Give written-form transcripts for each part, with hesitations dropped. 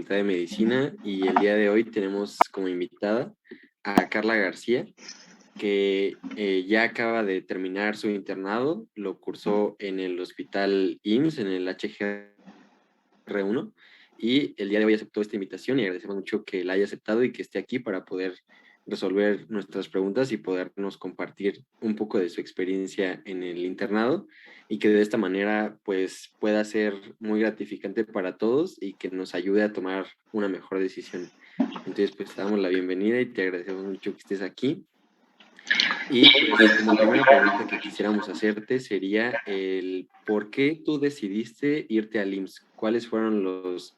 Facultad de Medicina y el día de hoy tenemos como invitada a Carla García, que ya acaba de terminar su internado, lo cursó en el Hospital IMSS, en el HGR1, y el día de hoy aceptó esta invitación y agradecemos mucho que la haya aceptado y que esté aquí para poder resolver nuestras preguntas y podernos compartir un poco de su experiencia en el internado y que de esta manera pues pueda ser muy gratificante para todos y que nos ayude a tomar una mejor decisión. Entonces pues te damos la bienvenida y te agradecemos mucho que estés aquí. Y pues como primera pregunta que quisiéramos hacerte sería el ¿por qué tú decidiste irte al IMSS? ¿Cuáles fueron los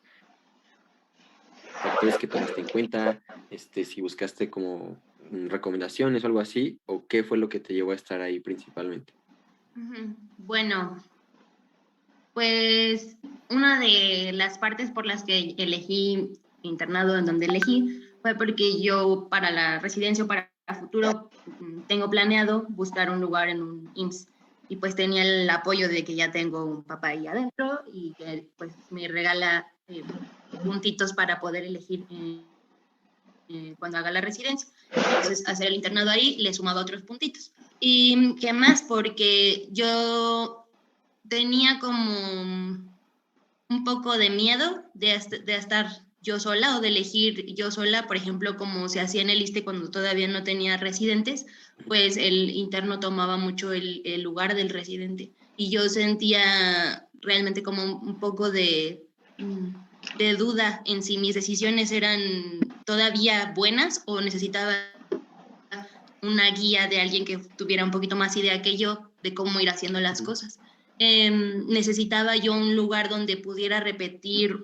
factores que tomaste en cuenta? Si buscaste como recomendaciones o algo así, o qué fue lo que te llevó a estar ahí principalmente. Bueno, pues una de las partes por las que elegí internado en donde elegí fue porque yo para la residencia o para el futuro tengo planeado buscar un lugar en un IMSS y pues tenía el apoyo de que ya tengo un papá ahí adentro y que pues me regala puntitos para poder elegir cuando haga la residencia. Entonces, hacer el internado ahí le sumaba otros puntitos. ¿Y qué más? Porque yo tenía como un poco de miedo de estar yo sola o de elegir yo sola, por ejemplo, como se hacía en el ISSSTE cuando todavía no tenía residentes, pues el interno tomaba mucho el lugar del residente. Y yo sentía realmente como un poco de duda en si mis decisiones eran todavía buenas o necesitaba una guía de alguien que tuviera un poquito más idea que yo de cómo ir haciendo las cosas. Necesitaba yo un lugar donde pudiera repetir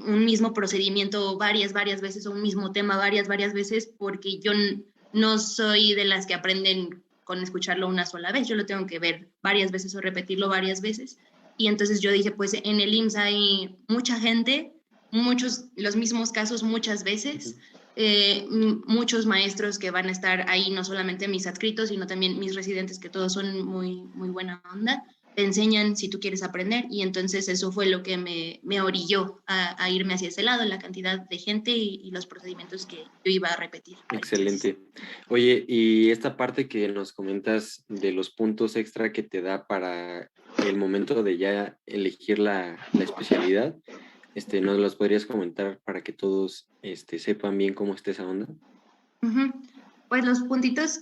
un mismo procedimiento varias veces o un mismo tema varias veces porque yo no soy de las que aprenden con escucharlo una sola vez, yo lo tengo que ver varias veces o repetirlo varias veces. Y entonces yo dije, pues en el IMSS hay mucha gente, los mismos casos muchas veces, muchos maestros que van a estar ahí, no solamente mis adscritos, sino también mis residentes, que todos son muy buena onda, te enseñan si tú quieres aprender, y entonces eso fue lo que me orilló a irme hacia ese lado, la cantidad de gente y los procedimientos que yo iba a repetir. Excelente. Oye, y esta parte que nos comentas de los puntos extra que te da para el momento de ya elegir la especialidad, ¿nos los podrías comentar para que todos sepan bien cómo está esa onda? Pues los puntitos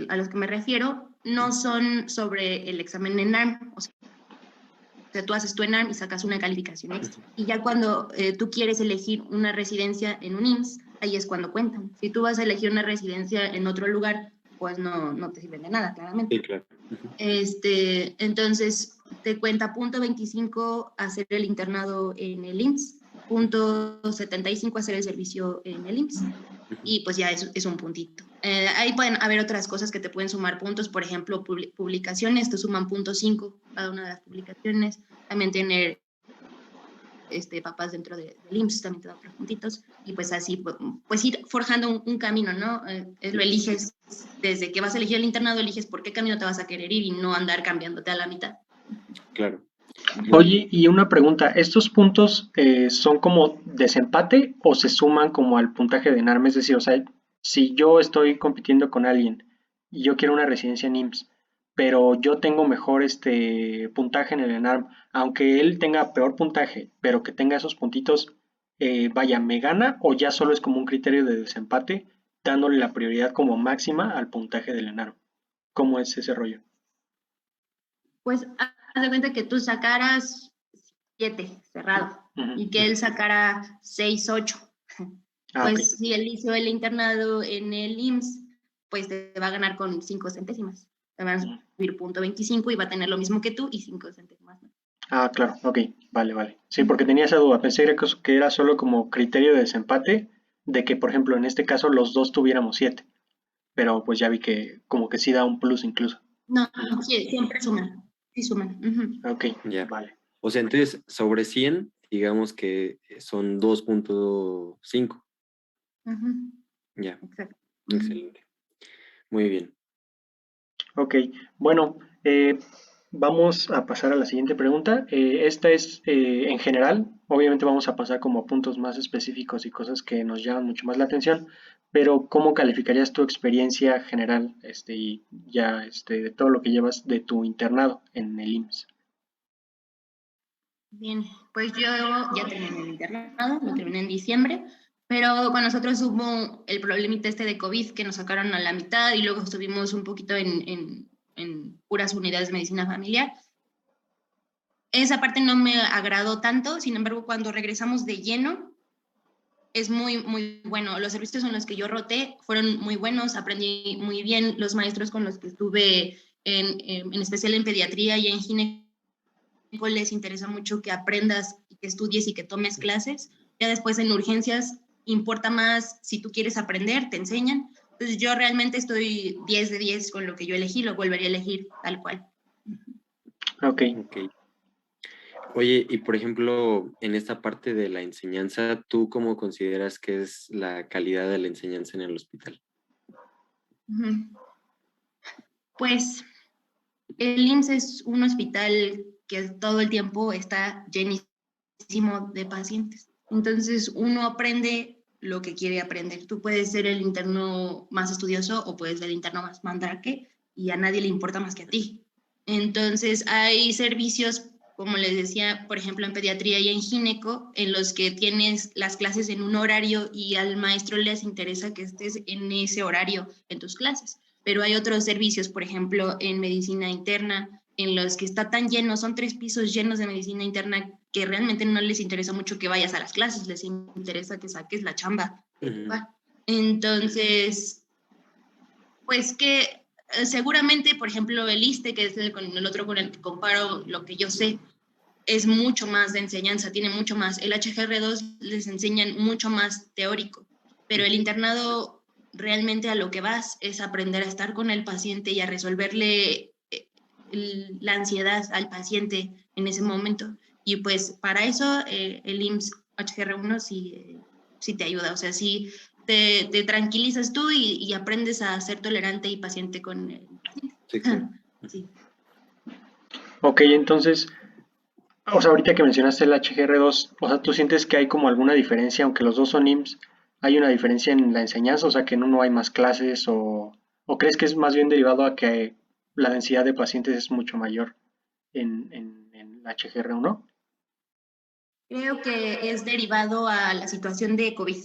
a los que me refiero no son sobre el examen en NARM, o sea, tú haces tu ENARM y sacas una calificación extra. Y ya cuando tú quieres elegir una residencia en un IMSS, ahí es cuando cuentan. Si tú vas a elegir una residencia en otro lugar, pues no te sirve de nada, claramente. Sí, claro. Entonces, te cuenta punto 25 hacer el internado en el IMSS, punto 75 hacer el servicio en el IMSS, y pues ya es un puntito. Ahí pueden haber otras cosas que te pueden sumar puntos, por ejemplo, publicaciones, te suman punto 5 cada una de las publicaciones, también tener papás dentro del IMSS también te da otros puntitos, y pues así, pues ir forjando un camino, ¿no? Lo eliges desde que vas a elegir el internado, eliges por qué camino te vas a querer ir y no andar cambiándote a la mitad. Claro. Oye, y una pregunta, ¿estos puntos son como desempate o se suman como al puntaje de NARM? Es decir, o sea, si yo estoy compitiendo con alguien y yo quiero una residencia en IMSS, pero yo tengo mejor puntaje en el ENARM, aunque él tenga peor puntaje, pero que tenga esos puntitos, vaya, ¿me gana o ya solo es como un criterio de desempate, dándole la prioridad como máxima al puntaje del ENARM? ¿Cómo es ese rollo? Pues haz de cuenta que tú sacaras 7 cerrado y que él sacara 6, 8. Pues okay. si él hizo el internado en el IMSS, pues te va a ganar con 5 centésimas. Te van a subir punto 25 y va a tener lo mismo que tú y 5 centésimas. Ah, claro, ok, vale. Sí, porque tenía esa duda, pensé que era solo como criterio de desempate, de que, por ejemplo, en este caso los dos tuviéramos 7, pero pues ya vi que como que sí da un plus incluso. No, sí, siempre suman, sí suman. Ok, Ya. vale. O sea, entonces, sobre 100, digamos que son 2.5. Ya, Exacto. excelente. Muy bien. Ok, bueno, Vamos a pasar a la siguiente pregunta. Esta es en general. Obviamente vamos a pasar como a puntos más específicos y cosas que nos llaman mucho más la atención. Pero ¿cómo calificarías tu experiencia general, y ya, de todo lo que llevas de tu internado en el IMSS? Bien, pues yo ya terminé el internado, lo terminé en diciembre, pero con nosotros hubo el problemita este de COVID que nos sacaron a la mitad y luego estuvimos un poquito en puras unidades de medicina familiar. Esa parte no me agradó tanto, sin embargo, cuando regresamos de lleno, es muy, muy bueno. Los servicios en los que yo roté fueron muy buenos, aprendí muy bien. Los maestros con los que estuve, en especial en pediatría y en ginecología, les interesa mucho que aprendas, que estudies y que tomes clases. Ya después en urgencias importa más si tú quieres aprender, te enseñan. Entonces yo realmente estoy 10 de 10 con lo que yo elegí, lo volvería a elegir tal cual. Ok. Ok. Oye, y por ejemplo, en esta parte de la enseñanza, ¿tú cómo consideras que es la calidad de la enseñanza en el hospital? Pues el IMSS es un hospital que todo el tiempo está llenísimo de pacientes. Entonces uno aprende lo que quiere aprender. Tú puedes ser el interno más estudioso o puedes ser el interno más mandrake y a nadie le importa más que a ti. Entonces hay servicios, como les decía, por ejemplo en pediatría y en gineco, en los que tienes las clases en un horario y al maestro les interesa que estés en ese horario en tus clases. Pero hay otros servicios, por ejemplo, en medicina interna, en los que está tan lleno, son 3 pisos llenos de medicina interna, que realmente no les interesa mucho que vayas a las clases, les interesa que saques la chamba de tu par. Entonces, pues que seguramente, por ejemplo, el ISSSTE, que es el otro con el que comparo lo que yo sé, es mucho más de enseñanza, tiene mucho más. El HGR2 les enseñan mucho más teórico, pero el internado realmente a lo que vas es aprender a estar con el paciente y a resolverle la ansiedad al paciente en ese momento. Y pues para eso el IMSS HGR1 sí te ayuda, o sea, sí te tranquilizas tú y aprendes a ser tolerante y paciente con el paciente. Sí, claro. Sí. Ok, entonces, o sea, ahorita que mencionaste el HGR2, o sea, ¿tú sientes que hay como alguna diferencia, aunque los dos son IMSS, hay una diferencia en la enseñanza? O sea, que en uno hay más clases, o crees que es más bien derivado a que la densidad de pacientes es mucho mayor en HGR1? Creo que es derivado a la situación de COVID.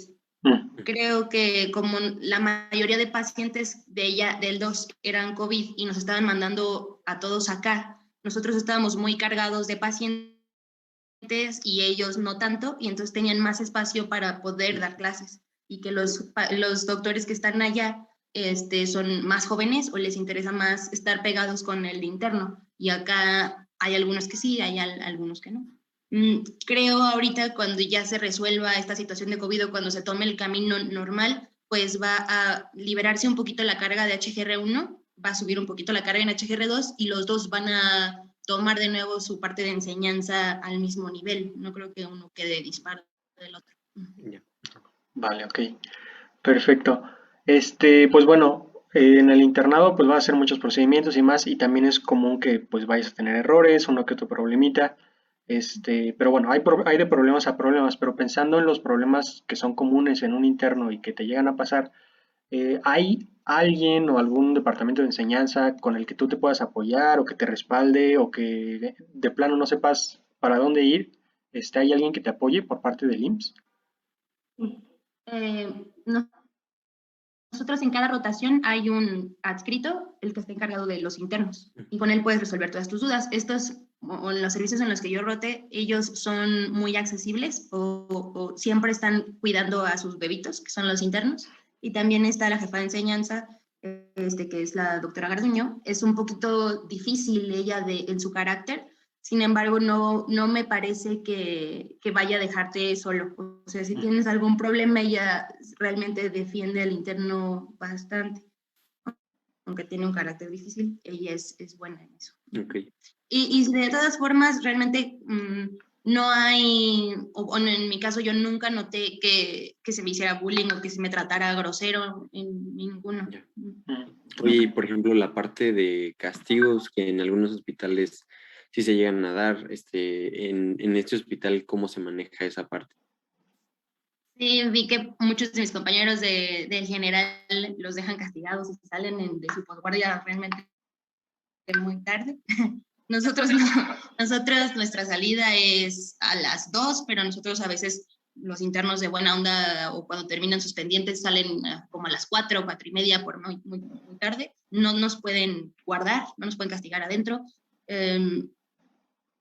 Creo que como la mayoría de pacientes del 2 eran COVID y nos estaban mandando a todos acá, nosotros estábamos muy cargados de pacientes y ellos no tanto, y entonces tenían más espacio para poder dar clases. Y que los doctores que están allá son más jóvenes o les interesa más estar pegados con el interno. Y acá hay algunos que sí, hay algunos que no. Creo ahorita cuando ya se resuelva esta situación de COVID o cuando se tome el camino normal, pues va a liberarse un poquito la carga de HGR1, va a subir un poquito la carga en HGR2 y los dos van a tomar de nuevo su parte de enseñanza al mismo nivel. No creo que uno quede disparo del otro. Ya. Vale, ok. Perfecto. Pues bueno, en el internado pues va a hacer muchos procedimientos y más, y también es común que pues vayas a tener errores, uno que otro problemita. Pero bueno, hay de problemas a problemas, pero pensando en los problemas que son comunes en un interno y que te llegan a pasar, ¿hay alguien o algún departamento de enseñanza con el que tú te puedas apoyar o que te respalde o que de plano no sepas para dónde ir? ¿Hay alguien que te apoye por parte del IMSS? No, nosotros en cada rotación hay un adscrito, el que está encargado de los internos, y con él puedes resolver todas tus dudas. Estos, o los servicios en los que yo roté, ellos son muy accesibles o siempre están cuidando a sus bebitos, que son los internos, y también está la jefa de enseñanza, que es la doctora Garduño. Es un poquito difícil ella en su carácter, sin embargo, no me parece que vaya a dejarte solo. O sea, si tienes algún problema, ella realmente defiende al interno bastante. Aunque tiene un carácter difícil, ella es buena en eso. Ok. Y de todas formas, realmente no hay, o en mi caso yo nunca noté que se me hiciera bullying o que se me tratara grosero en ninguno. Ya. Mm. Oye, por ejemplo, la parte de castigos que en algunos hospitales sí se llegan a dar, en este hospital, ¿cómo se maneja esa parte? Sí, vi que muchos de mis compañeros del general los dejan castigados y salen de su posguardia realmente muy tarde. Nosotros no, nosotros nuestra salida es a las 2, pero nosotros a veces los internos de buena onda o cuando terminan sus pendientes salen como a las 4 o 4:30 por muy tarde. No nos pueden guardar, no nos pueden castigar adentro.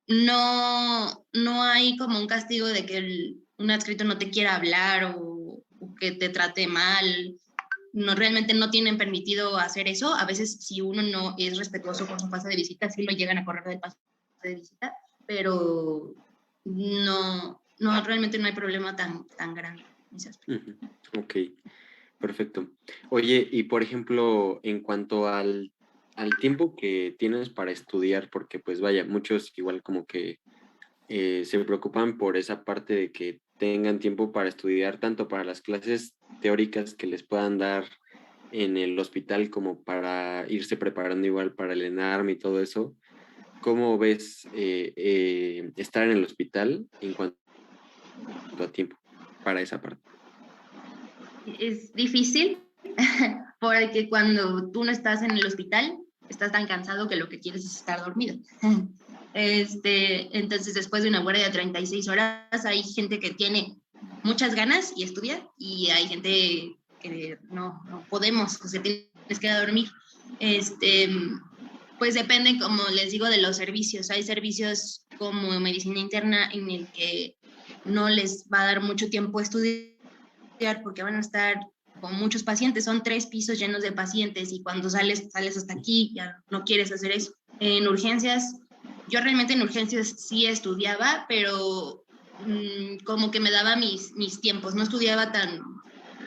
No hay como un castigo de que un adscrito no te quiera hablar o que te trate mal. No, realmente no tienen permitido hacer eso. A veces si uno no es respetuoso con su pase de visita, sí lo llegan a correr del pase de visita, pero realmente no hay problema tan grande en ese aspecto. Ok, perfecto. Oye, y por ejemplo, en cuanto al tiempo que tienes para estudiar, porque pues vaya, muchos igual como que se preocupan por esa parte de que tengan tiempo para estudiar, tanto para las clases teóricas que les puedan dar en el hospital como para irse preparando igual para el ENARM y todo eso. ¿Cómo ves estar en el hospital en cuanto a tiempo para esa parte? Es difícil porque cuando tú no estás en el hospital, estás tan cansado que lo que quieres es estar dormido. Entonces, después de una guardia de 36 horas, hay gente que tiene muchas ganas y estudia, y hay gente que no podemos, o sea, tienes que ir a dormir. Pues depende, como les digo, de los servicios. Hay servicios como medicina interna en el que no les va a dar mucho tiempo estudiar porque van a estar con muchos pacientes, son 3 pisos llenos de pacientes y cuando sales hasta aquí, ya no quieres hacer eso. En urgencias, yo realmente en urgencias sí estudiaba, pero como que me daba mis tiempos, no estudiaba tan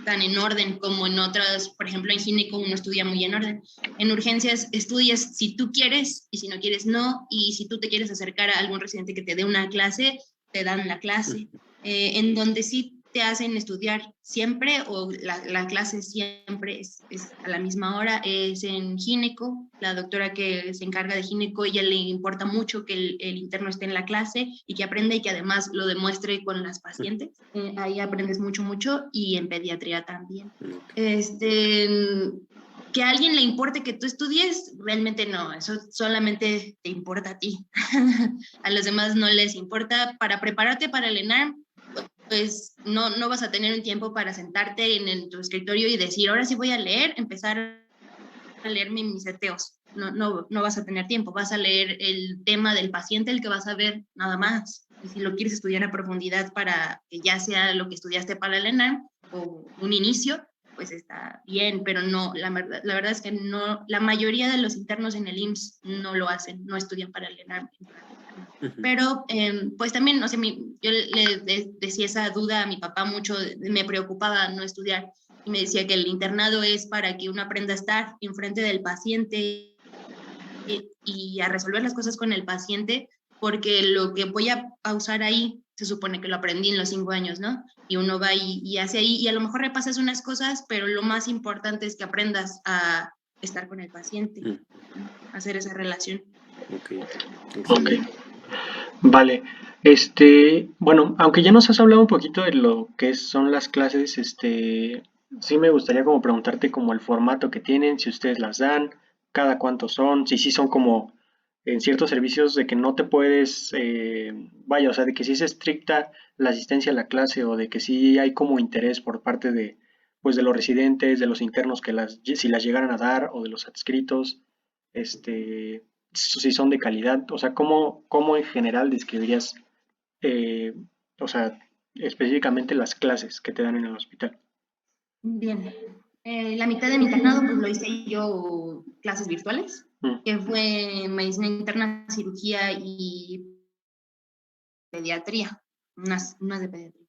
en orden como en otras, por ejemplo en gineco uno estudia muy en orden. En urgencias estudias si tú quieres y si no quieres no, y si tú te quieres acercar a algún residente que te dé una clase, te dan la clase. En donde sí te hacen estudiar siempre o la clase siempre es a la misma hora, es en gineco. La doctora que se encarga de gineco, ella le importa mucho que el interno esté en la clase y que aprenda y que además lo demuestre con las pacientes. Ahí aprendes mucho y en pediatría también. Que a alguien le importe que tú estudies, realmente no, eso solamente te importa a ti. A los demás no les importa. Para prepararte para el ENARM, pues no vas a tener un tiempo para sentarte en tu escritorio y decir, ahora sí voy a leer, empezar a leer mis seteos. No vas a tener tiempo, vas a leer el tema del paciente, el que vas a ver nada más. Y si lo quieres estudiar a profundidad para que ya sea lo que estudiaste para el ENARM o un inicio, pues está bien, pero no, la verdad es que no, la mayoría de los internos en el IMSS no lo hacen, no estudian para el ENARM. Pero pues también, o sea, yo le decía esa duda a mi papá mucho, me preocupaba no estudiar, y me decía que el internado es para que uno aprenda a estar enfrente del paciente y a resolver las cosas con el paciente, porque lo que voy a pausar ahí se supone que lo aprendí en los 5 años, ¿no? Y uno va y hace ahí, y a lo mejor repasas unas cosas, pero lo más importante es que aprendas a estar con el paciente, hacer esa relación. Ok. Vale. Bueno, aunque ya nos has hablado un poquito de lo que son las clases, sí me gustaría como preguntarte como el formato que tienen, si ustedes las dan, cada cuánto son, si sí son como en ciertos servicios de que no te puedes, vaya, o sea, de que sí es estricta la asistencia a la clase o de que sí hay como interés por parte de, pues de los residentes, de los internos que si las llegaran a dar o de los adscritos, si son de calidad, o sea, ¿cómo en general describirías, eh, o sea, específicamente las clases que te dan en el hospital? Bien. La mitad de mi internado pues lo hice yo clases virtuales, que fue medicina interna, cirugía y pediatría, unas de pediatría.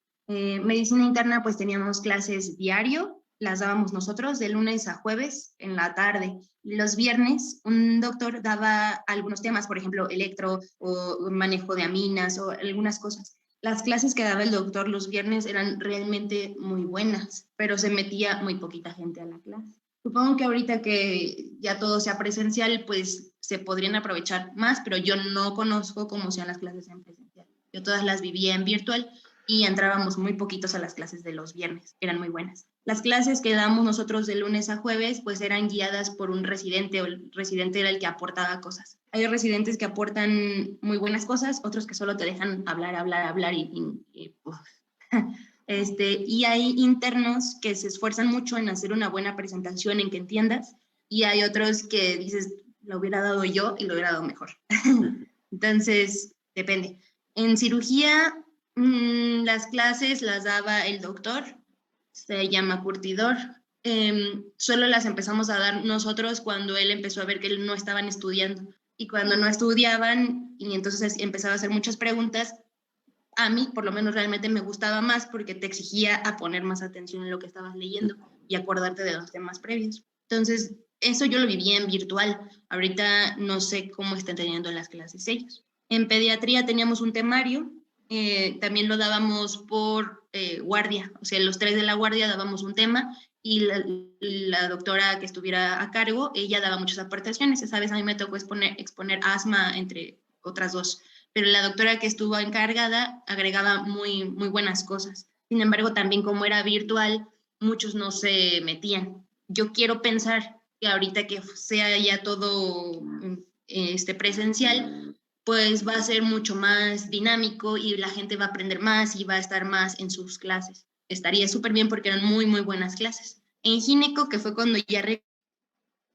Medicina interna pues teníamos clases diario, las dábamos nosotros de lunes a jueves en la tarde. Y los viernes un doctor daba algunos temas, por ejemplo, electro o manejo de aminas o algunas cosas. Las clases que daba el doctor los viernes eran realmente muy buenas, pero se metía muy poquita gente a la clase. Supongo que ahorita que ya todo sea presencial, pues se podrían aprovechar más, pero yo no conozco cómo sean las clases en presencial. Yo todas las vivía en virtual y entrábamos muy poquitos a las clases de los viernes, eran muy buenas. Las clases que damos nosotros de lunes a jueves, pues eran guiadas por un residente, o el residente era el que aportaba cosas. Hay residentes que aportan muy buenas cosas, otros que solo te dejan hablar y hay internos que se esfuerzan mucho en hacer una buena presentación, en que entiendas, y hay otros que dices, lo hubiera dado yo y lo hubiera dado mejor. Entonces, depende. En cirugía, las clases las daba el doctor, se llama curtidor. Solo las empezamos a dar nosotros cuando él empezó a ver que no estaban estudiando. Y cuando no estudiaban, y entonces empezaba a hacer muchas preguntas, a mí por lo menos realmente me gustaba más porque te exigía a poner más atención en lo que estabas leyendo y acordarte de los temas previos. Entonces, eso yo lo vivía en virtual. Ahorita no sé cómo están teniendo las clases ellos. En pediatría teníamos un temario, también lo dábamos por guardia, o sea, los 3 de la guardia dábamos un tema y la doctora que estuviera a cargo, ella daba muchas aportaciones. Esa vez a mí me tocó exponer asma entre otras 2, pero la doctora que estuvo encargada agregaba muy, muy buenas cosas. Sin embargo, también como era virtual, muchos no se metían. Yo quiero pensar que ahorita que sea ya todo presencial, pues va a ser mucho más dinámico y la gente va a aprender más y va a estar más en sus clases. Estaría súper bien porque eran muy, muy buenas clases. En gineco, que fue cuando ya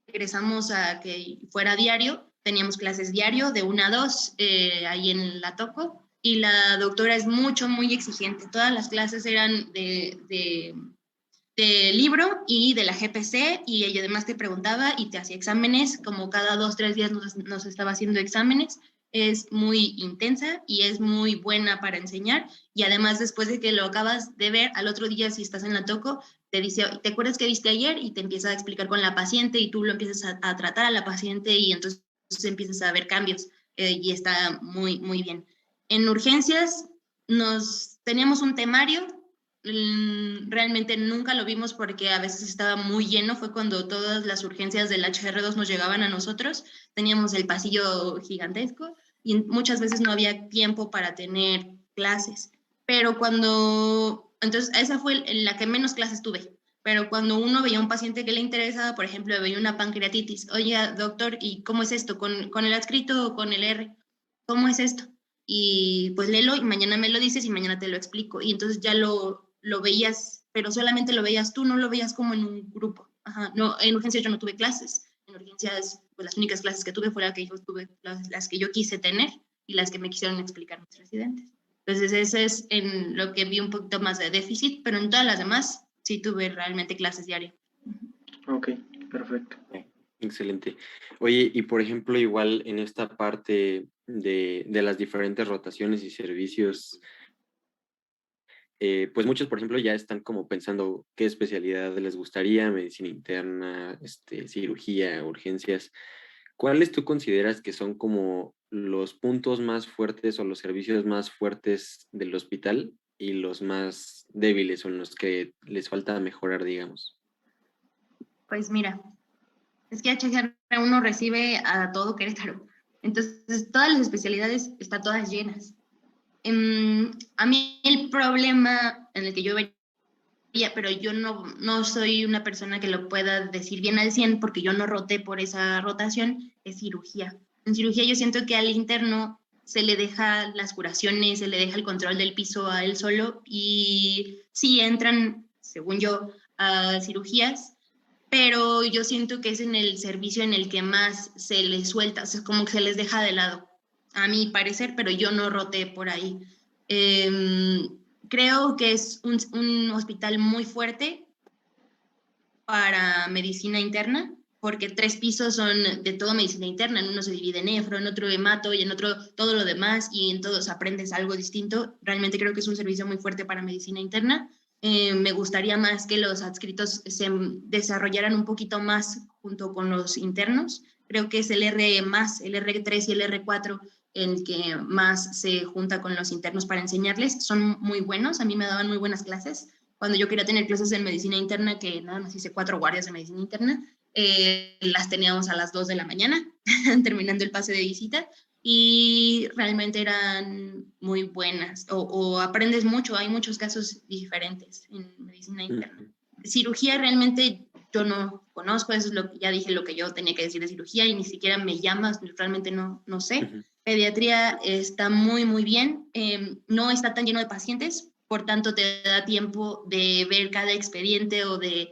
regresamos a que fuera diario, teníamos clases diario de 1 a 2 ahí en la Toco, y la doctora es muy exigente. Todas las clases eran de libro y de la GPC, y ella además te preguntaba y te hacía exámenes, como cada 2, 3 días nos estaba haciendo exámenes. Es muy intensa y es muy buena para enseñar, y además después de que lo acabas de ver, al otro día si estás en la Toco, te dice, ¿te acuerdas que viste ayer? Y te empieza a explicar con la paciente y tú lo empiezas a tratar a la paciente y entonces empiezas a ver cambios y está muy bien. En urgencias teníamos un temario. Realmente nunca lo vimos porque a veces estaba muy lleno, fue cuando todas las urgencias del HR2 nos llegaban a nosotros, teníamos el pasillo gigantesco y muchas veces no había tiempo para tener clases, pero entonces esa fue la que menos clases tuve, pero cuando uno veía un paciente que le interesaba, por ejemplo, veía una pancreatitis, oye, doctor, ¿y cómo es esto? ¿Con el adscrito o con el R? ¿Cómo es esto? Y pues léelo y mañana me lo dices y mañana te lo explico. Y entonces ya lo veías, pero solamente lo veías tú, no lo veías como en un grupo. Ajá. No, en urgencias yo no tuve clases. En urgencias, pues las únicas clases que tuve fueron las que yo quise tener y las que me quisieron explicar mis residentes. Entonces ese es en lo que vi un poquito más de déficit, pero en todas las demás sí tuve realmente clases diarias. Ok, perfecto. Excelente. Oye, y por ejemplo, igual en esta parte de las diferentes rotaciones y servicios, pues muchos, por ejemplo, ya están como pensando qué especialidad les gustaría, medicina interna, cirugía, urgencias. ¿Cuáles tú consideras que son como los puntos más fuertes o los servicios más fuertes del hospital y los más débiles o en los que les falta mejorar, digamos? Pues mira, es que HR uno recibe a todo Querétaro. Entonces, todas las especialidades están todas llenas. A mí el problema en el que yo veía, pero yo no soy una persona que lo pueda decir bien al 100 porque yo no roté por esa rotación, es cirugía. En cirugía yo siento que al interno se le deja las curaciones, se le deja el control del piso a él solo y sí entran, según yo, a cirugías, pero yo siento que es en el servicio en el que más se les suelta, o sea, como que se les deja de lado, a mi parecer, pero yo no roté por ahí. Creo que es un hospital muy fuerte para medicina interna, porque 3 pisos son de todo medicina interna, en uno se divide nefro, en otro hemato y en otro todo lo demás, y en todos aprendes algo distinto. Realmente creo que es un servicio muy fuerte para medicina interna. Me gustaría más que los adscritos se desarrollaran un poquito más junto con los internos. Creo que es el el R3 y el R4 el que más se junta con los internos para enseñarles. Son muy buenos, a mí me daban muy buenas clases. Cuando yo quería tener clases en medicina interna, que nada más hice 4 guardias de medicina interna, las teníamos a las 2 de la mañana, terminando el pase de visita, y realmente eran muy buenas, o aprendes mucho, hay muchos casos diferentes en medicina interna. Cirugía realmente yo no conozco, eso es lo que ya dije, lo que yo tenía que decir de cirugía, y ni siquiera me llamas, realmente no sé. Pediatría está muy, muy bien, no está tan lleno de pacientes, por tanto te da tiempo de ver cada expediente o de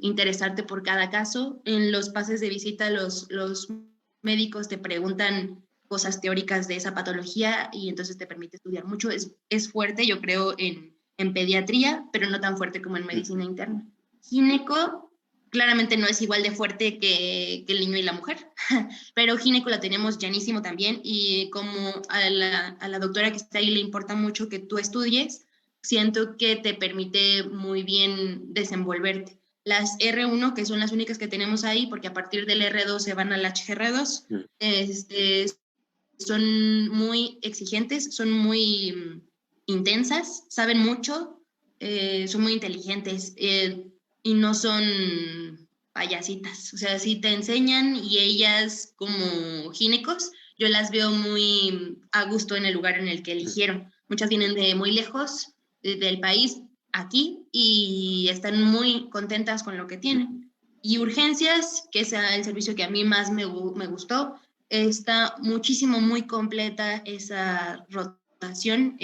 interesarte por cada caso. En los pases de visita los médicos te preguntan cosas teóricas de esa patología y entonces te permite estudiar mucho. Es fuerte, yo creo, en pediatría, pero no tan fuerte como en medicina interna. Gineco, claramente no es igual de fuerte que el niño y la mujer, pero gineco la tenemos llanísimo también, y como a la doctora que está ahí le importa mucho que tú estudies, siento que te permite muy bien desenvolverte. Las R1, que son las únicas que tenemos ahí, porque a partir del R2 se van al HGR2, son muy exigentes, son muy intensas, saben mucho, son muy inteligentes y no son payasitas. O sea, sí te enseñan, y ellas como ginecos, yo las veo muy a gusto en el lugar en el que eligieron. Muchas vienen de muy lejos del país aquí y están muy contentas con lo que tienen. Y urgencias, que es el servicio que a mí más me gustó, está muchísimo, muy completa esa rotación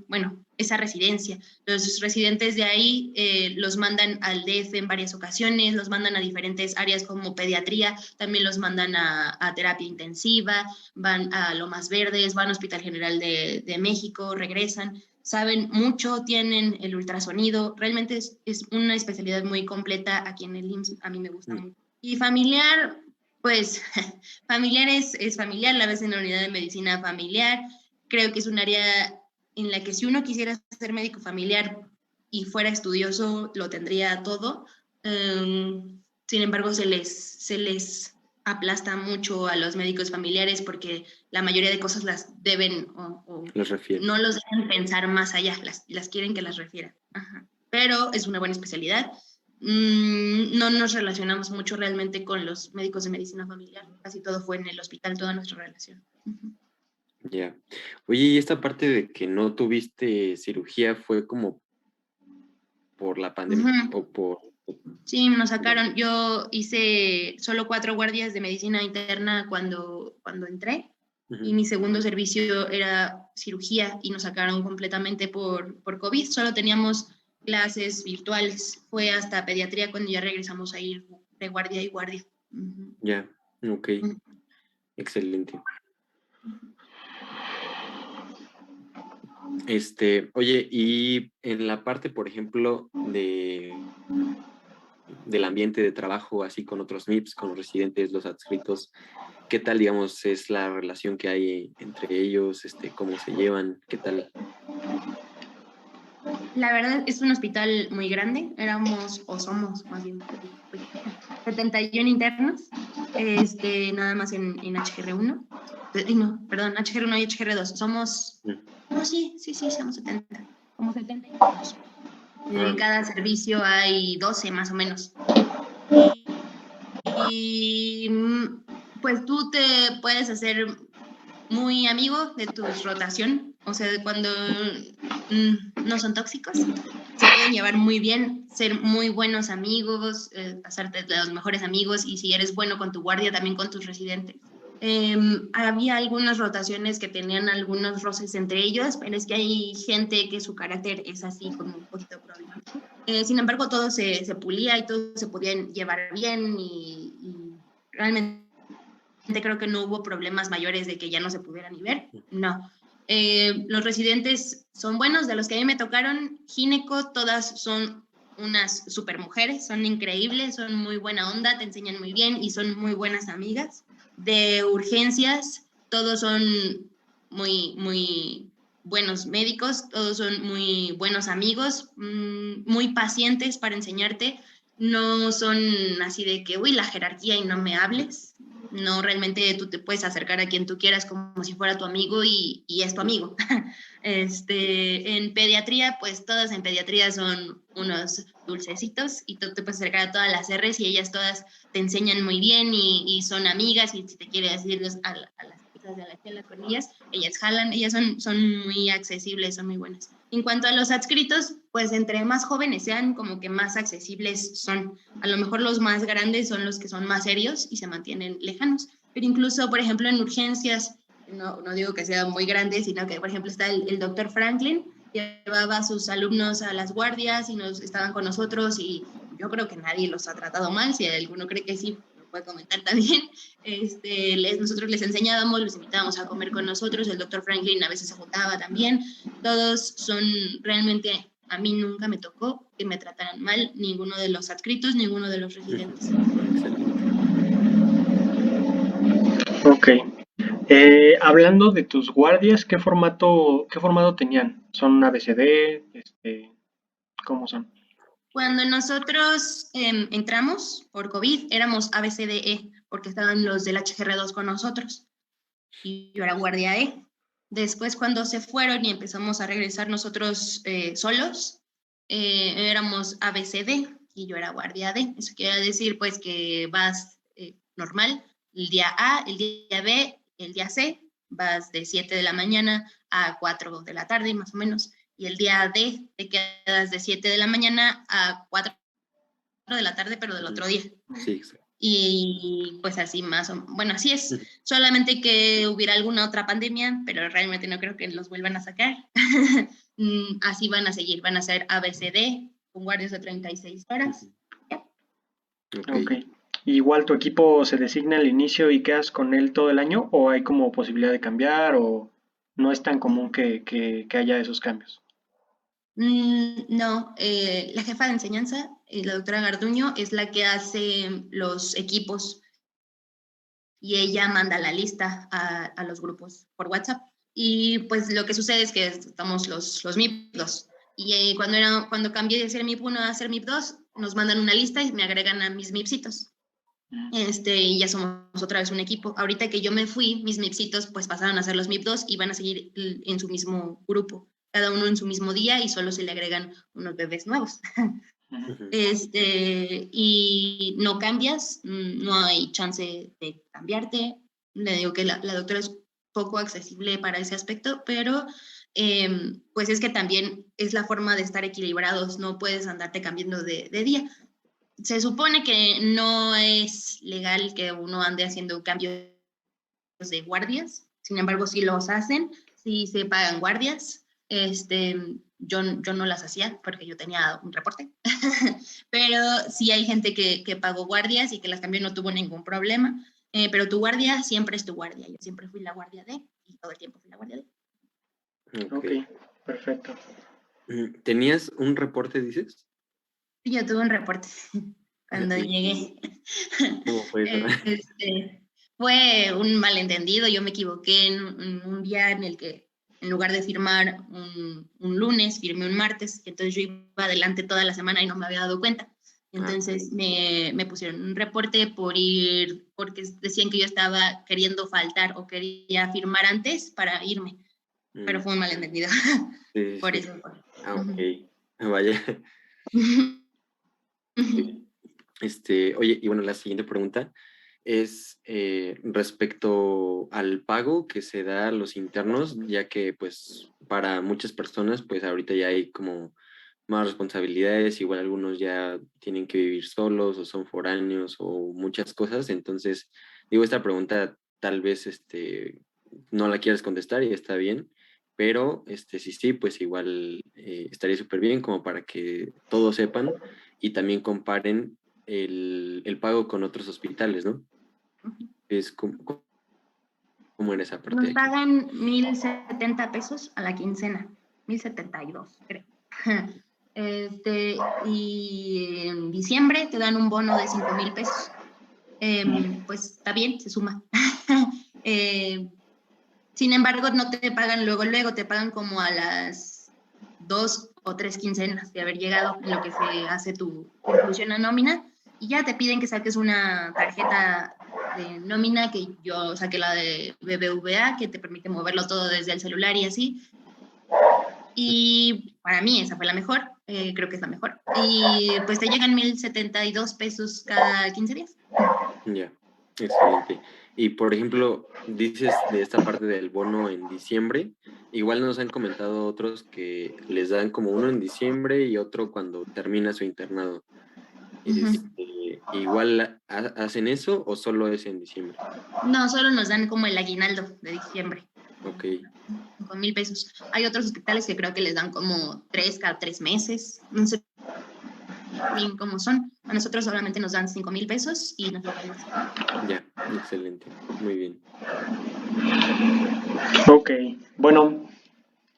bueno, esa residencia. Los residentes de ahí los mandan al DF en varias ocasiones, los mandan a diferentes áreas como pediatría, también los mandan a terapia intensiva, van a Lomas Verdes, van al Hospital General de México, regresan, saben mucho, tienen el ultrasonido, realmente es una especialidad muy completa aquí en el IMSS, a mí me gusta mucho. Y familiar, pues familiar es familiar, la ves en la unidad de medicina familiar. Creo que es un área en la que si uno quisiera ser médico familiar y fuera estudioso, lo tendría todo. Sin embargo, se les aplasta mucho a los médicos familiares porque la mayoría de cosas las deben o no los dejan pensar más allá, las quieren que las refieran. Ajá. Pero es una buena especialidad. No nos relacionamos mucho realmente con los médicos de medicina familiar. Casi todo fue en el hospital, toda nuestra relación. Ya. Oye, y esta parte de que no tuviste cirugía fue como por la pandemia o por... Sí, nos sacaron. Yo hice solo 4 guardias de medicina interna cuando entré, y mi segundo servicio era cirugía y nos sacaron completamente por COVID. Solo teníamos clases virtuales. Fue hasta pediatría cuando ya regresamos a ir de guardia y guardia. Ya, ok. Excelente. Oye, y en la parte, por ejemplo, del ambiente de trabajo, así con otros MIPS, con los residentes, los adscritos, ¿qué tal, digamos, es la relación que hay entre ellos? ¿Cómo se llevan? ¿Qué tal? La verdad es un hospital muy grande, éramos, o somos más bien, 71 internos, nada más en HGR1. No, perdón, HGR1 y HGR2. Somos, no, sí, somos 70, como 70 internos. En cada servicio hay 12 más o menos. Y pues tú te puedes hacer muy amigo de tu rotación, o sea, cuando no son tóxicos, se pueden llevar muy bien, ser muy buenos amigos, hacerte de los mejores amigos, y si eres bueno con tu guardia, también con tus residentes. Había algunas rotaciones que tenían algunos roces entre ellos, pero es que hay gente que su carácter es así como un poquito problemático. Sin embargo, todo se pulía y todos se podían llevar bien, y realmente creo que no hubo problemas mayores de que ya no se pudieran ni ver, no. Los residentes son buenos, de los que a mí me tocaron, gineco, todas son unas super mujeres, son increíbles, son muy buena onda, te enseñan muy bien y son muy buenas amigas. De urgencias, todos son muy, muy buenos médicos, todos son muy buenos amigos, muy pacientes para enseñarte, no son así de que, uy, la jerarquía y no me hables. No, realmente tú te puedes acercar a quien tú quieras como si fuera tu amigo y es tu amigo. En pediatría, pues todas en pediatría son unos dulcecitos y tú te puedes acercar a todas las R's y ellas todas te enseñan muy bien y son amigas y si te quieres ir a las cosas de la escuela con ellas jalan, ellas son muy accesibles, son muy buenas. En cuanto a los adscritos, pues entre más jóvenes sean, como que más accesibles son. A lo mejor los más grandes son los que son más serios y se mantienen lejanos. Pero incluso, por ejemplo, en urgencias, no digo que sea muy grande, sino que, por ejemplo, está el doctor Franklin, llevaba a sus alumnos a las guardias y estaban con nosotros y yo creo que nadie los ha tratado mal. Si alguno cree que sí, lo puede comentar también. Nosotros les enseñábamos, los invitábamos a comer con nosotros, el doctor Franklin a veces se juntaba también. Todos son realmente, a mí nunca me tocó que me trataran mal, ninguno de los adscritos, ninguno de los residentes. Excelente. Ok. Hablando de tus guardias, ¿qué formato tenían? ¿Son ABCD? ¿Cómo son? Cuando nosotros entramos por COVID, éramos ABCDE, porque estaban los del HGR2 con nosotros, y yo era guardia E. Después, cuando se fueron y empezamos a regresar nosotros solos, éramos ABCD, y yo era guardia D. Eso quiere decir, pues, que vas normal, el día A, el día B, el día C, vas de 7 de la mañana a 4 de la tarde, más o menos, y el día D te quedas de 7 de la mañana a 4 de la tarde, pero del otro día. Sí, exacto. Y pues así más o bueno, así es. Solamente que hubiera alguna otra pandemia, pero realmente no creo que los vuelvan a sacar. Así van a seguir, van a ser ABCD con guardias de 36 horas. Ok. ¿Igual tu equipo se designa al inicio y quedas con él todo el año o hay como posibilidad de cambiar o no es tan común que haya esos cambios? No, la jefa de enseñanza, la doctora Garduño, es la que hace los equipos y ella manda la lista a los grupos por WhatsApp. Y pues lo que sucede es que estamos los MIP2. Y cuando cambié de ser MIP1 a ser MIP2, nos mandan una lista y me agregan a mis MIPcitos. Y ya somos otra vez un equipo. Ahorita que yo me fui, mis MIPcitos pues pasaron a ser los MIP2 y van a seguir en su mismo grupo, cada uno en su mismo día y solo se le agregan unos bebés nuevos. Y no cambias, no hay chance de cambiarte. Le digo que la doctora es poco accesible para ese aspecto, pero pues es que también es la forma de estar equilibrados, no puedes andarte cambiando de día. Se supone que no es legal que uno ande haciendo cambios de guardias, sin embargo sí los hacen, sí se pagan guardias. Yo no las hacía porque yo tenía un reporte, pero sí hay gente que pagó guardias y que las cambió y no tuvo ningún problema, pero tu guardia siempre es tu guardia. Yo siempre fui la guardia de y todo el tiempo fui la guardia de. Ok, perfecto. ¿Tenías un reporte, dices? Sí, yo tuve un reporte cuando llegué. ¿Cómo fue eso? Fue un malentendido, yo me equivoqué en un día en el que en lugar de firmar un lunes, firmé un martes, entonces yo iba adelante toda la semana y no me había dado cuenta. Entonces me pusieron un reporte porque decían que yo estaba queriendo faltar o quería firmar antes para irme, pero fue un malentendido. Sí, Por sí. eso. Ok. Vaya. Oye, y bueno, la siguiente pregunta es respecto al pago que se da a los internos, ya que pues para muchas personas pues ahorita ya hay como más responsabilidades, igual algunos ya tienen que vivir solos o son foráneos o muchas cosas, entonces digo, esta pregunta tal vez no la quieras contestar y está bien, pero sí, pues igual estaría súper bien como para que todos sepan y también comparen el pago con otros hospitales, ¿no? Es como en esa parte Nos de aquí. pagan 1,070 pesos a la quincena, 1,072, creo. Y en diciembre te dan un bono de 5,000 pesos. Pues está bien, se suma. Sin embargo, no te pagan luego, te pagan como a las 2 o 3 quincenas de haber llegado, en lo que se hace tu inclusión a nómina, y ya te piden que saques una tarjeta de nómina, que yo saqué la de BBVA, que te permite moverlo todo desde el celular y así. Y para mí esa fue la mejor, creo que es la mejor. Y pues te llegan 1,072 pesos cada 15 días. Ya, excelente. Y por ejemplo, dices de esta parte del bono en diciembre, igual nos han comentado otros que les dan como uno en diciembre y otro cuando termina su internado. ¿Igual hacen eso o solo es en diciembre? No, solo nos dan como el aguinaldo de diciembre. Ok. 5,000 pesos. Hay otros hospitales que creo que les dan como 3 cada 3 meses. No sé bien cómo son. A nosotros solamente nos dan 5,000 pesos y nos lo dan. Ya, excelente. Muy bien. Ok, bueno,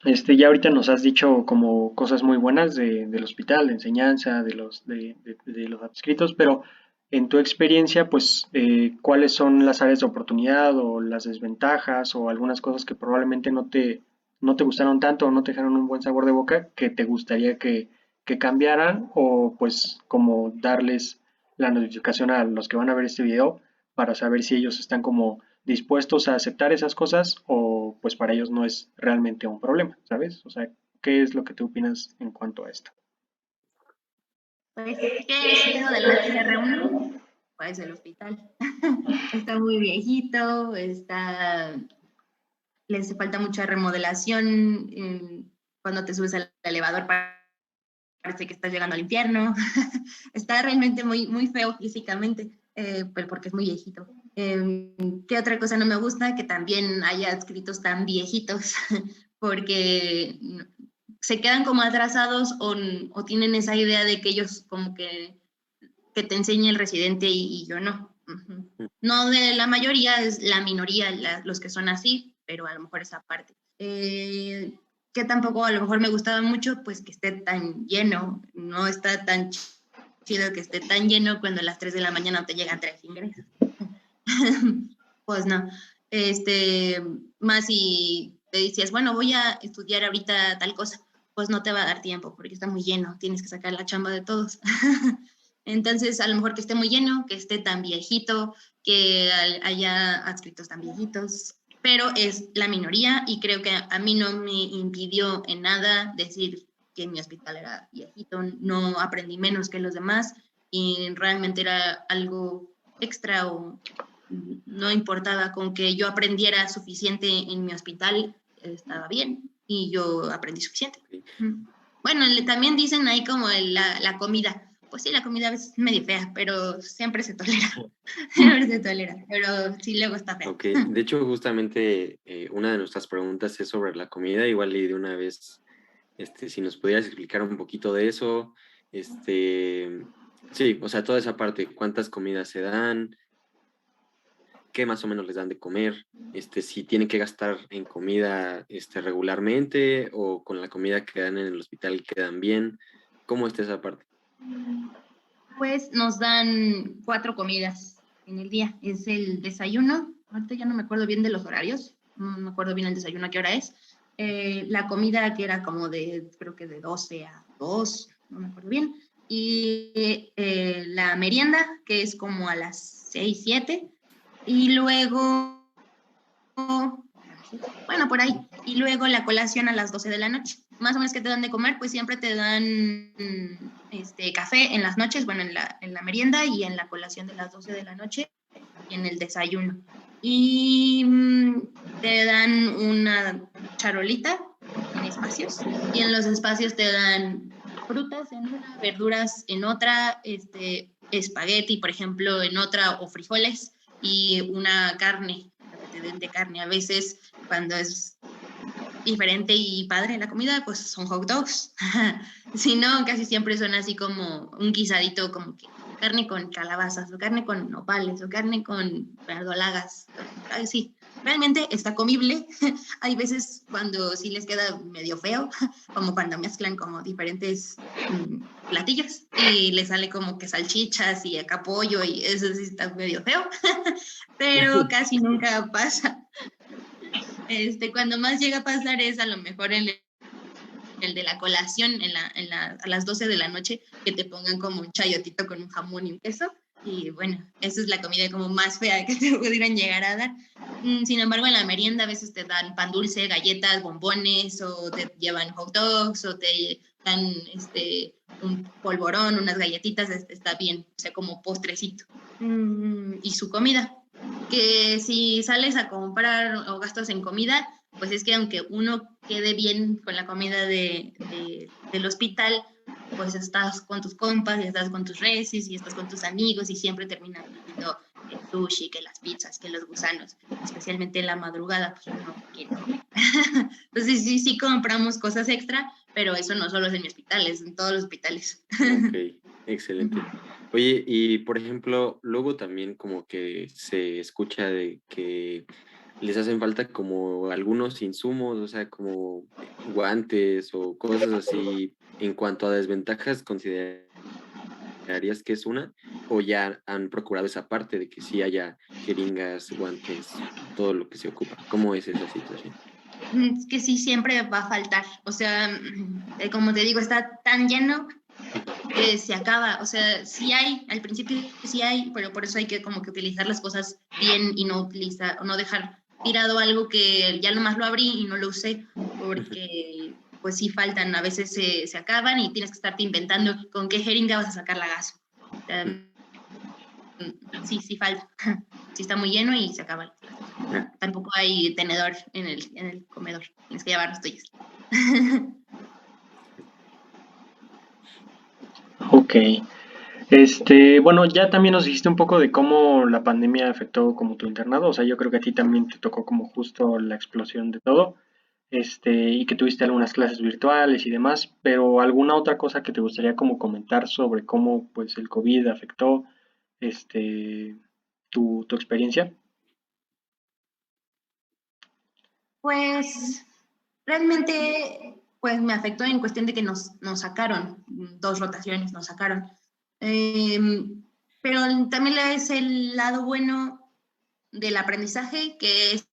ya ahorita nos has dicho como cosas muy buenas del hospital, de enseñanza, de los adscritos, pero en tu experiencia, pues, ¿cuáles son las áreas de oportunidad o las desventajas o algunas cosas que probablemente no te gustaron tanto o no te dejaron un buen sabor de boca que te gustaría que cambiaran o pues como darles la notificación a los que van a ver este video para saber si ellos están como dispuestos a aceptar esas cosas o pues para ellos no es realmente un problema, ¿sabes? O sea, ¿qué es lo que tú opinas en cuanto a esto? Pues, ¿qué es eso del HCR1? Pues el hospital. Está muy viejito, le hace falta mucha remodelación. Cuando te subes al elevador parece que estás llegando al infierno. Está realmente muy, muy feo físicamente, pero porque es muy viejito. ¿Qué otra cosa no me gusta? Que también haya adscritos tan viejitos, porque se quedan como atrasados o tienen esa idea de que ellos como que te enseña el residente y yo no. No de la mayoría, es la minoría los que son así, pero a lo mejor esa parte. Que tampoco a lo mejor me gustaba mucho, pues que esté tan lleno, no está tan chido que esté tan lleno cuando a las 3 de la mañana te llegan 3 ingresos. Pues no. Más si te decías, bueno, voy a estudiar ahorita tal cosa, pues no te va a dar tiempo porque está muy lleno, tienes que sacar la chamba de todos. Entonces, a lo mejor que esté muy lleno, que esté tan viejito, que haya adscritos tan viejitos, pero es la minoría y creo que a mí no me impidió en nada decir que mi hospital era viejito, no aprendí menos que los demás y realmente era algo extra o no importaba, con que yo aprendiera suficiente en mi hospital, estaba bien y yo aprendí suficiente. Okay. Bueno, también dicen ahí como la comida. Pues sí, la comida a veces es medio fea, pero siempre se tolera. Siempre se tolera, pero sí luego está fea. Ok, de hecho justamente una de nuestras preguntas es sobre la comida, igual y de una vez, si nos pudieras explicar un poquito de eso, sí, o sea, toda esa parte, cuántas comidas se dan, qué más o menos les dan de comer, si tienen que gastar en comida regularmente o con la comida que dan en el hospital quedan bien, ¿cómo está esa parte? Pues nos dan 4 comidas en el día. Es el desayuno, ahorita ya no me acuerdo bien de los horarios, no me acuerdo bien el desayuno a qué hora es. La comida que era como creo que de 12 a 2, no me acuerdo bien. Y la merienda, que es como a las 6, 7. Y luego, bueno, por ahí. Y luego la colación a las 12 de la noche. Más o menos que te dan de comer, pues siempre te dan café en las noches, bueno, en la merienda y en la colación de las 12 de la noche y en el desayuno. Y te dan una charolita en espacios y en los espacios te dan frutas en una, verduras en otra, espagueti, por ejemplo, en otra, o frijoles y una carne, que te den de carne. A veces cuando es diferente y padre la comida, pues son hot dogs. Si no, casi siempre son así como un guisadito, como que carne con calabazas, o carne con nopales, o carne con verdolagas. Sí, realmente está comible. Hay veces cuando sí les queda medio feo, como cuando mezclan como diferentes platillos y les sale como que salchichas y acá pollo y eso sí está medio feo, pero casi nunca pasa. Cuando más llega a pasar es a lo mejor el de la colación a las 12 de la noche, que te pongan como un chayotito con un jamón y un queso. Y bueno, esa es la comida como más fea que te pudieran llegar a dar. Sin embargo, en la merienda a veces te dan pan dulce, galletas, bombones, o te llevan hot dogs, o te dan un polvorón, unas galletitas, está bien, o sea, como postrecito. Y su comida, que si sales a comprar o gastas en comida, pues es que aunque uno quede bien con la comida del hospital, pues estás con tus compas y estás con tus resis y estás con tus amigos y siempre terminas pidiendo el sushi, que las pizzas, que los gusanos, especialmente en la madrugada, pues uno quiere comer. Entonces sí compramos cosas extra, pero eso no solo es en mi hospital, es en todos los hospitales. Ok, excelente. Oye, y por ejemplo, luego también como que se escucha de que les hacen falta como algunos insumos, o sea, como guantes o cosas así. En cuanto a desventajas, ¿considerarías que es una? ¿O ya han procurado esa parte de que sí haya jeringas, guantes, todo lo que se ocupa? ¿Cómo es esa situación? Es que sí, siempre va a faltar. O sea, como te digo, está tan lleno que se acaba. O sea, sí hay, al principio sí hay, pero por eso hay que como que utilizar las cosas bien y no dejar tirado algo que ya nomás lo abrí y no lo usé, porque pues sí faltan, a veces se acaban y tienes que estarte inventando con qué jeringa vas a sacar la gas. Sí falta. Sí está muy lleno y se acaba. Tampoco hay tenedor en el comedor. Tienes que llevar los tuyos. Ok. Bueno, ya también nos dijiste un poco de cómo la pandemia afectó como tu internado, o sea, yo creo que a ti también te tocó como justo la explosión de todo, y que tuviste algunas clases virtuales y demás, pero ¿alguna otra cosa que te gustaría como comentar sobre cómo pues el COVID afectó, este, tu experiencia? Pues realmente pues me afectó en cuestión de que nos sacaron 2 rotaciones, nos sacaron. Pero también es el lado bueno del aprendizaje, que es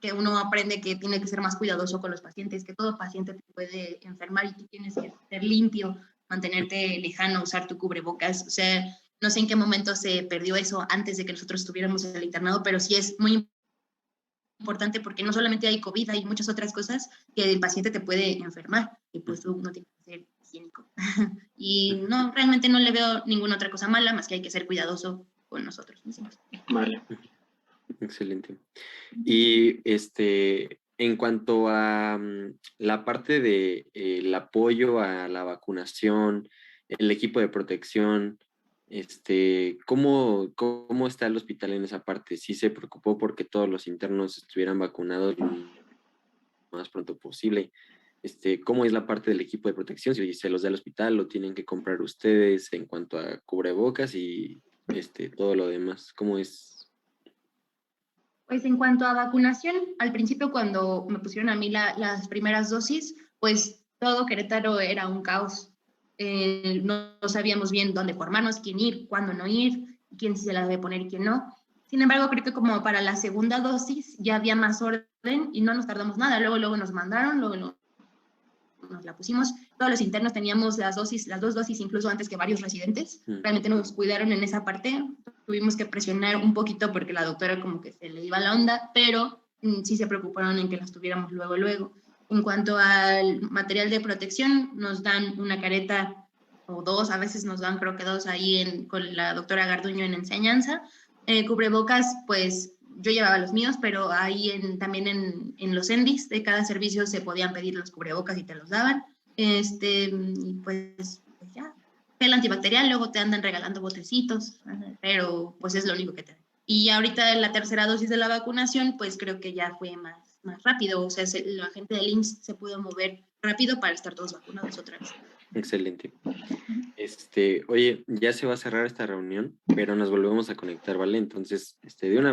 que uno aprende que tiene que ser más cuidadoso con los pacientes, que todo paciente te puede enfermar y tú tienes que ser limpio, mantenerte lejano, usar tu cubrebocas. O sea, no sé en qué momento se perdió eso antes de que nosotros estuviéramos en el internado, pero sí es muy importante porque no solamente hay COVID, hay muchas otras cosas que el paciente te puede enfermar y pues tú no tienes que ser higiénico. Y no, realmente no le veo ninguna otra cosa mala, más que hay que ser cuidadoso con nosotros mismos. Vale. Excelente. Y en cuanto a la parte de el apoyo a la vacunación, el equipo de protección, ¿cómo está el hospital en esa parte? ¿Sí se preocupó porque todos los internos estuvieran vacunados lo más pronto posible? ¿Cómo es la parte del equipo de protección? Si se los da el hospital, lo tienen que comprar ustedes en cuanto a cubrebocas y todo lo demás. ¿Cómo es? Pues en cuanto a vacunación, al principio cuando me pusieron a mí las primeras dosis, pues todo Querétaro era un caos. No sabíamos bien dónde formarnos, quién ir, cuándo no ir, quién se la debe poner y quién no. Sin embargo, creo que como para la segunda dosis ya había más orden y no nos tardamos nada. Luego nos mandaron, luego nos la pusimos. Todos los internos teníamos las 2 dosis, incluso antes que varios residentes. Realmente nos cuidaron en esa parte. Tuvimos que presionar un poquito porque la doctora como que se le iba la onda, pero sí se preocuparon en que las tuviéramos luego. En cuanto al material de protección, nos dan una careta o 2, a veces nos dan creo que 2 ahí con la doctora Garduño en enseñanza. Cubrebocas, pues yo llevaba los míos, pero ahí también en los ENDIs de cada servicio se podían pedir los cubrebocas y te los daban. Pues ya, gel antibacterial, luego te andan regalando botecitos, pero pues es lo único que te dan. Y ahorita en la tercera dosis de la vacunación, pues creo que ya fue más rápido, o sea, la gente del IMSS se pudo mover rápido para estar todos vacunados otra vez. Excelente. Oye, ya se va a cerrar esta reunión, pero nos volvemos a conectar, ¿vale? Entonces, de una